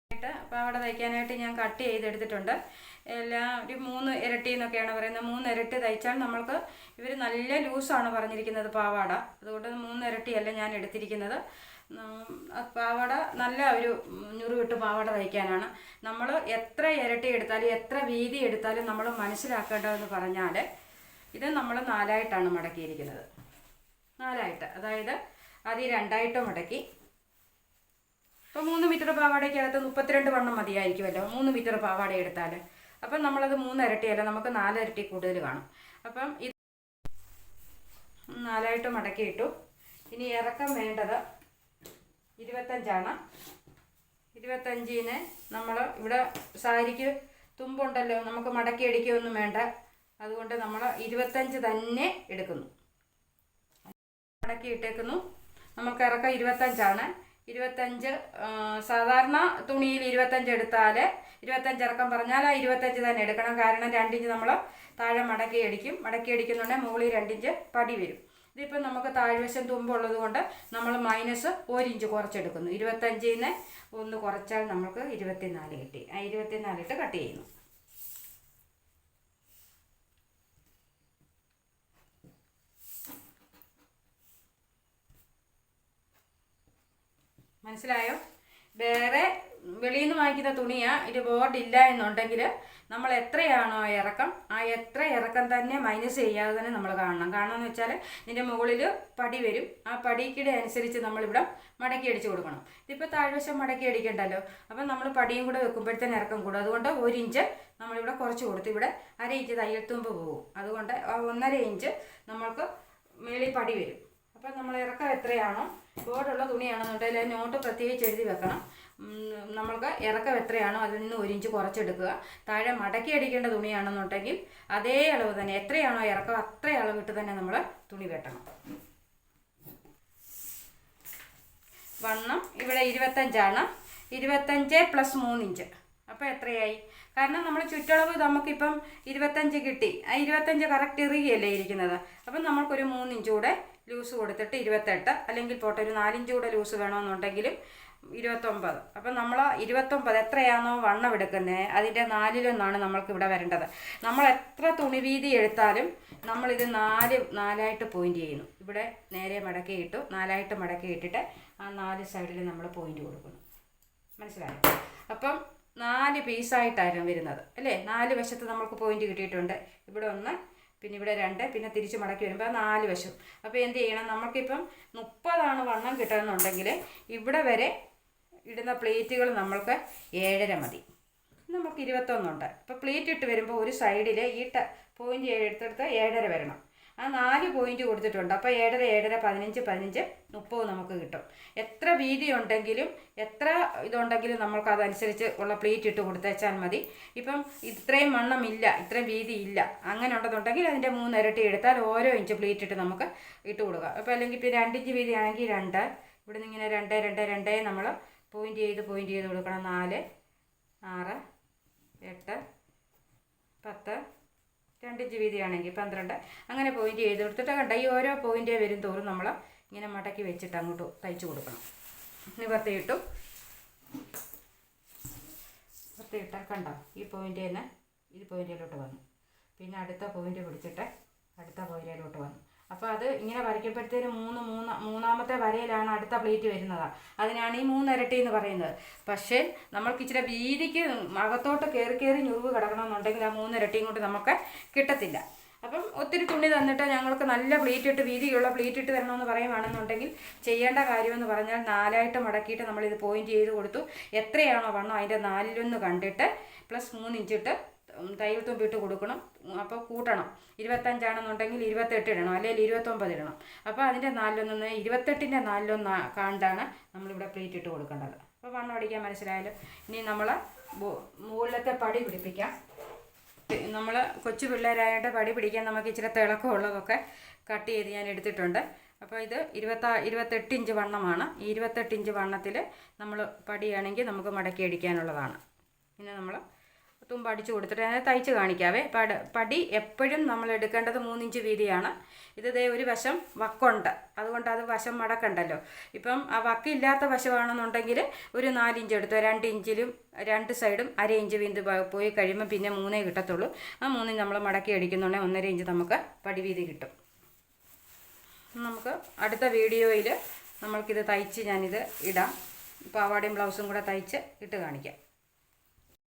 പാവാട തയ്ക്കാനായിട്ട് ഞാൻ കട്ട് ചെയ്തെടുത്തിട്ടുണ്ട്. എല്ലാം ഒരു 3 ഇരട്ടി എന്നൊക്കെയാണ് പറയുന്നത്. 3 ഇരട്ടി തയ്ച്ചാൽ നമ്മൾക്ക് ഇവർ നല്ല ലൂസാണ് പറഞ്ഞിരിക്കുന്നത് പാവാട. അതുകൊണ്ട് 3 ഇരട്ടിയല്ല ഞാൻ എടുത്തിരിക്കുന്നത്. പാവാട നല്ല ഒരു ഞുറുവിട്ട് പാവാട തയ്ക്കാനാണ്. നമ്മൾ എത്ര ഇരട്ടി എടുത്താലും എത്ര വീതി എടുത്താലും നമ്മൾ മനസ്സിലാക്കേണ്ടതെന്ന് പറഞ്ഞാൽ ഇത് നമ്മൾ 4ആയിട്ടാണ് മടക്കിയിരിക്കുന്നത്. 4ആയിട്ട്, അതായത് അത് 2ആയിട്ട് മടക്കി. ഇപ്പോൾ 3 മീറ്റർ പാവാടയ്ക്കകത്ത് 32 വണ്ണം മതിയായിരിക്കുമല്ലോ 3 മീറ്റർ പാവാട എടുത്താൽ. അപ്പം നമ്മളത് 3 ഇരട്ടിയല്ല, നമുക്ക് 4 ഇരട്ടി കൂടുതൽ കാണും. അപ്പം ഇത് 4ആയിട്ട് മടക്കിയിട്ടു. ഇനി ഇറക്കം വേണ്ടത് 25ആണ്. 25ന് നമ്മൾ ഇവിടെ സാരിക്ക് തുമ്പുണ്ടല്ലോ, നമുക്ക് മടക്കി അടിക്കുകയൊന്നും വേണ്ട. അതുകൊണ്ട് നമ്മൾ 25 തന്നെ എടുക്കുന്നു, മടക്കി ഇട്ടേക്കുന്നു. നമുക്ക് ഇറക്കം 25ആണ്. 25 സാധാരണ തുണിയിൽ 25 എടുത്താൽ 25 ഇറക്കം പറഞ്ഞാൽ ആ 25 തന്നെ എടുക്കണം. കാരണം 2 ഇഞ്ച് നമ്മൾ താഴെ മടക്കി അടിക്കും. മടക്കി അടിക്കുന്നുണ്ടെങ്കിൽ മുകളിൽ 2 ഇഞ്ച് പടി വരും. ഇതിപ്പം നമുക്ക് താഴ്വശം തുമ്പുള്ളത് കൊണ്ട് നമ്മൾ -1 ഇഞ്ച് കുറച്ചെടുക്കുന്നു. 25ന് 1 കുറച്ചാൽ നമുക്ക് 24 കിട്ടി. ആ 24 ഇട്ട് കട്ട് ചെയ്യുന്നു. മനസ്സിലായോ? വേറെ വെളിയിൽ നിന്ന് വാങ്ങിക്കുന്ന തുണിയാണ്, ഇത് ബോർഡ് ഇല്ല എന്നുണ്ടെങ്കിൽ നമ്മൾ എത്രയാണോ ഇറക്കം ആ എത്ര ഇറക്കം തന്നെ മൈനസ് ചെയ്യാതെ തന്നെ നമ്മൾ കാണണം. കാരണം എന്ന് വെച്ചാൽ ഇതിൻ്റെ മുകളിൽ പടി വരും. ആ പടിക്കിടെ അനുസരിച്ച് നമ്മളിവിടെ മടക്കി അടിച്ച് കൊടുക്കണം. ഇതിപ്പോൾ താഴ്വശം മടക്കി അടിക്കണ്ടല്ലോ, അപ്പം നമ്മൾ പടിയും കൂടെ വെക്കുമ്പോഴത്തേന് ഇറക്കം കൂടും. അതുകൊണ്ട് 1 ഇഞ്ച് നമ്മളിവിടെ കുറച്ച് കൊടുത്ത് ഇവിടെ 1/2 ഇഞ്ച് തയ്യൽ തുമ്പ് പോകും. അതുകൊണ്ട് 1.5 ഇഞ്ച് നമ്മൾക്ക് മേളിൽ പടി വരും. അപ്പം നമ്മൾ ഇറക്കം എത്രയാണോ, ബോർഡുള്ള തുണിയാണെന്നുണ്ടെങ്കിൽ നോട്ട് പ്രത്യേകിച്ച് എഴുതി വെക്കണം. നമ്മൾക്ക് ഇറക്കം എത്രയാണോ അതിൽ നിന്ന് 1 ഇഞ്ച് കുറച്ചെടുക്കുക. താഴെ മടക്കി അടിക്കേണ്ട തുണിയാണെന്നുണ്ടെങ്കിൽ അതേ അളവ് തന്നെ, എത്രയാണോ ഇറക്കം അത്ര അളവിട്ട് തന്നെ നമ്മൾ തുണി വെട്ടണം. വണ്ണം ഇവിടെ 25ആണ്. 25 + 3 ഇഞ്ച്. അപ്പോൾ എത്രയായി? കാരണം നമ്മൾ ചുറ്റളവ് നമുക്കിപ്പം 25 കിട്ടി. ആ 25 കറക്റ്റ് ഇറുകിയല്ലേ ഇരിക്കുന്നത്. അപ്പം നമ്മൾക്കൊരു 3 ഇഞ്ച് കൂടെ ലൂസ് കൊടുത്തിട്ട് 28, അല്ലെങ്കിൽ പോട്ടെ ഒരു 4 ഇഞ്ച് കൂടെ ലൂസ് വേണമെന്നുണ്ടെങ്കിലും 29. അപ്പം നമ്മൾ 29 എത്രയാണോ വണ്ണം എടുക്കുന്നത് അതിൻ്റെ 4/1 നമ്മൾക്ക് ഇവിടെ വരേണ്ടത്. നമ്മൾ എത്ര തുണി വീതി എടുത്താലും നമ്മളിത് 4ആയിട്ട് പോയിൻ്റ് ചെയ്യുന്നു. ഇവിടെ നേരെ മടക്കി ഇട്ടു, 4ആയിട്ട് മടക്കി ഇട്ടിട്ട് ആ 4 സൈഡിൽ നമ്മൾ പോയിൻ്റ് കൊടുക്കുന്നു. മനസ്സിലായോ? അപ്പം 4 പീസായിട്ടായിരുന്നു വരുന്നത് അല്ലേ. 4 വശത്ത് നമുക്ക് പോയിൻ്റ് കിട്ടിയിട്ടുണ്ട്. ഇവിടെ 1, പിന്നെ ഇവിടെ 2, പിന്നെ തിരിച്ച് മടക്കി വരുമ്പോൾ 4 വശം. അപ്പോൾ എന്ത് ചെയ്യണം, നമുക്കിപ്പം 30 വണ്ണം കിട്ടണമെന്നുണ്ടെങ്കിൽ ഇവിടെ വരെ ഇടുന്ന പ്ലേറ്റുകൾ നമ്മൾക്ക് 7.5 മതി. നമുക്ക് 21 ഉണ്ട്. അപ്പോൾ പ്ലേറ്റ് ഇട്ട് വരുമ്പോൾ ഒരു സൈഡിൽ ഈ പോയിൻ്റ് എടുത്തെടുത്ത് 7.5 വരണം. ആ 4 പോയിൻ്റ് കൊടുത്തിട്ടുണ്ട്. അപ്പോൾ 7.5, 7.5, 15, 15, 30 നമുക്ക് കിട്ടും. എത്ര വീതി ഉണ്ടെങ്കിലും എത്ര ഇതുണ്ടെങ്കിലും നമ്മൾക്ക് അതനുസരിച്ച് ഉള്ള പ്ലേറ്റ് ഇട്ട് കൊടുത്തേച്ചാൽ മതി. ഇപ്പം ഇത്രയും വണ്ണമില്ല, ഇത്രയും വീതി ഇല്ല, അങ്ങനെ ഉണ്ടെന്നുണ്ടെങ്കിൽ അതിൻ്റെ 3 ഇരട്ടി എടുത്താൽ ഓരോ ഇഞ്ച് പ്ലേറ്റ് ഇട്ട് നമുക്ക് ഇട്ട് കൊടുക്കുക. അപ്പോൾ അല്ലെങ്കിൽ ഇപ്പോൾ 2 ഇഞ്ച് വീതി ആണെങ്കിൽ 2, ഇവിടെ നിന്ന് ഇങ്ങനെ 2, 2, 2 നമ്മൾ പോയിൻ്റ് ചെയ്ത് കൊടുക്കണം. 4, 6, 8, 10, 2 ഇഞ്ച് വീതിയാണെങ്കിൽ 12, അങ്ങനെ പോയിൻ്റ് ചെയ്ത് കൊടുത്തിട്ട് കണ്ട ഈ ഓരോ പോയിൻ്റ് വരും തോറും നമ്മൾ ഇങ്ങനെ മടക്കി വെച്ചിട്ട് അങ്ങോട്ട് തയ്ച്ചു കൊടുക്കണം. നിവർത്തിയിട്ടു നിവർത്തിയിട്ടാൽ കണ്ടോ ഈ പോയിൻ്റ് തന്നെ ഈ പോയിൻ്റിലോട്ട് വന്നു. പിന്നെ അടുത്ത പോയിൻ്റ് പിടിച്ചിട്ട് അടുത്ത പോയിൻ്റിലോട്ട് വന്നു. അപ്പോൾ അത് ഇങ്ങനെ വരയ്ക്കുമ്പോഴത്തേന് മൂന്നാമത്തെ വരയിലാണ് അടുത്ത പ്ലേറ്റ് വരുന്നത്. അതിനാണ് ഈ 3 ഇരട്ടി എന്ന് പറയുന്നത്. പക്ഷേ നമ്മൾക്ക് ഇച്ചിരി വീതിക്ക് അകത്തോട്ട് കയറി ഞുറിവ് കിടക്കണമെന്നുണ്ടെങ്കിൽ ആ 3 ഇരട്ടിയും കൊണ്ട് നമുക്ക് കിട്ടത്തില്ല. അപ്പം ഒത്തിരി തുണി തന്നിട്ട് ഞങ്ങൾക്ക് നല്ല പ്ലേറ്റ് ഇട്ട് വീതിയുള്ള പ്ലേറ്റ് ഇട്ട് തരണമെന്ന് പറയുകയാണെന്നുണ്ടെങ്കിൽ ചെയ്യേണ്ട കാര്യമെന്ന് പറഞ്ഞാൽ 4ആയിട്ട് മടക്കിയിട്ട് നമ്മളിത് പോയിൻ്റ് ചെയ്ത് കൊടുത്തു. എത്രയാണോ വണ്ണം അതിൻ്റെ 4/1 കണ്ടിട്ട് +3 ഇഞ്ചിട്ട് തയ്യൽ തുമ്പിട്ട് കൊടുക്കണം. അപ്പോൾ കൂട്ടണം. 25 ആണെന്നുണ്ടെങ്കിൽ 28 ഇടണം, അല്ലെങ്കിൽ 29 ഇടണം. അപ്പോൾ അതിൻ്റെ 4/1 28ൻ്റെ 4/1 കണ്ടാണ് നമ്മളിവിടെ പ്ലേറ്റ് ഇട്ട് കൊടുക്കേണ്ടത്. അപ്പോൾ വണ്ണം അടിക്കാൻ മനസ്സിലായാലും. ഇനി നമ്മൾ മുകളിലത്തെ പടി പിടിപ്പിക്കാം. നമ്മൾ കൊച്ചു പിള്ളേരായിട്ട് പടി പിടിക്കാൻ നമുക്ക് ഇച്ചിരി തിളക്കമുള്ളതൊക്കെ കട്ട് ചെയ്ത് ഞാൻ എടുത്തിട്ടുണ്ട്. അപ്പോൾ ഇത് 28 ഇഞ്ച് വണ്ണമാണ്. ഈ 28 ഇഞ്ച് വണ്ണത്തിൽ നമ്മൾ പടിയാണെങ്കിൽ നമുക്ക് മടക്കി അടിക്കാനുള്ളതാണ്. പിന്നെ നമ്മൾ തുമ്പ് അടിച്ചു കൊടുത്തിട്ട് ഞാൻ തയ്ച്ച് കാണിക്കാവേ. പടി എപ്പോഴും നമ്മൾ എടുക്കേണ്ടത് 3 ഇഞ്ച് വീതിയാണ്. ഇത് ദേ ഒരു വശം വക്കുണ്ട്, അതുകൊണ്ട് അത് വശം മടക്കണ്ടല്ലോ. ഇപ്പം ആ വക്കില്ലാത്ത വശമാണെന്നുണ്ടെങ്കിൽ ഒരു 4 ഇഞ്ച് എടുത്തോ. 2 ഇഞ്ചിലും 2 സൈഡും 1/2 ഇഞ്ച് വീതി പോയി കഴിയുമ്പോൾ പിന്നെ 3 കിട്ടത്തുള്ളൂ. ആ 3 നമ്മൾ മടക്കി അടിക്കുന്നുണ്ടെങ്കിൽ 1.5 ഇഞ്ച് നമുക്ക് പടി വീതി കിട്ടും. നമുക്ക് അടുത്ത വീഡിയോയിൽ നമ്മൾക്കിത് തയ്ച്ച് ഞാനിത് ഇടാം. പാവാടയും ബ്ലൗസും കൂടെ തയ്ച്ച് ഇട്ട് കാണിക്കാം.